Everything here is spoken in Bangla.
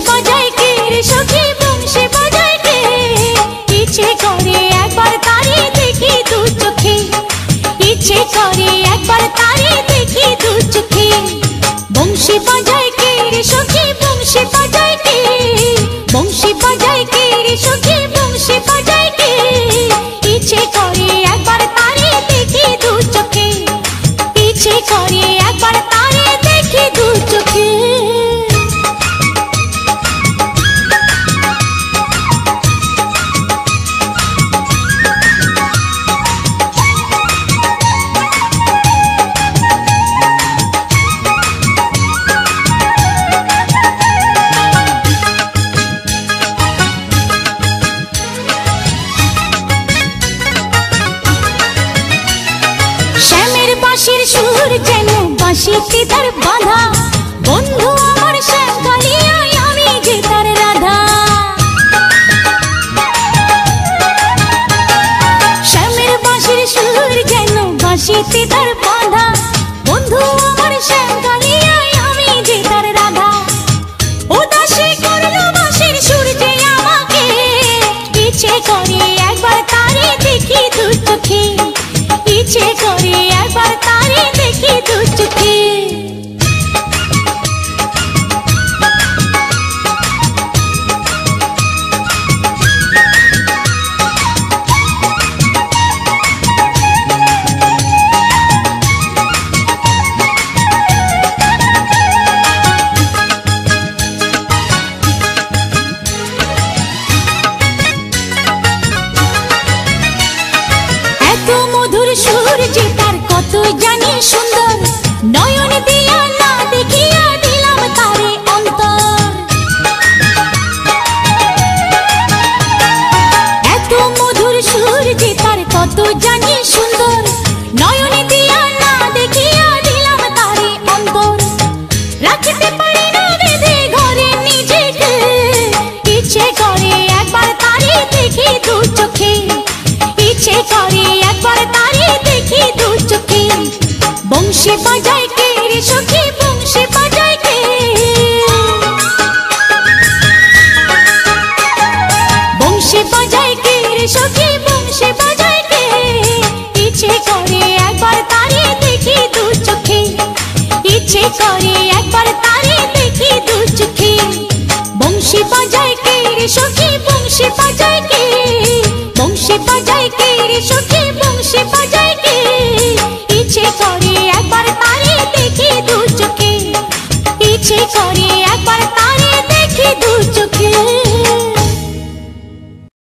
বাজায় কে রে সখী বংশী বাজায় কে ইচ্ছে করে একবার তারে দেখি দু চোখে ইচ্ছে করে একবার তারে দেখি দু চোখে বংশী বাজায় কে রে সখী বংশী বাজায় কে বংশী বাজায় কে রে সখী বংশী বাজায় কে ইচ্ছে করে একবার তারে দেখি দু চোখে ইচ্ছে করে একবার তারে দেখি দু চোখে বাঁশির সুর যেন বাঁশিতে তার বাঁধা বন্ধু আমার শ্যাম কালিয়ায় আমি যে তার রাধা শ্যামের বাঁশির সুর যেন বাঁশিতে তার বাঁধা বন্ধু আমার শ্যাম কালিয়ায় আমি যে তার রাধা উদাসী করলো বাঁশির সুর যে আমাকে ইচ্ছে করে একবার তারে দেখি দু চোখে ইচ্ছে করে একবার তারে দেখি দু চোখে এত মধুর সুর যে তার কত জানি সুন্দর নয়ন দিয়া না দেখিয়া দিলাম তারে অন্তর এত মধুর সুর যে তার কত জানি সুন্দর নয়ন দিয়া না দেখিয়া দিলাম তারে অন্তর রাখতে পারি না বেঁধে ঘরে নিজেকে ইচ্ছে করে একবার তারে দেখি দু চোখে ইচ্ছে করে একবার তারে দেখি দু চোখে বংশী বাজায় কে রে সখী বংশী বাজায় কে বংশী বাজায় কে রে সখী বংশী বাজায় কে ইচ্ছে করে একবার তারে দেখি দু চোখে ইচ্ছে করে একবার তারে দেখি দু চোখে বংশী বাজায় কে রে সখী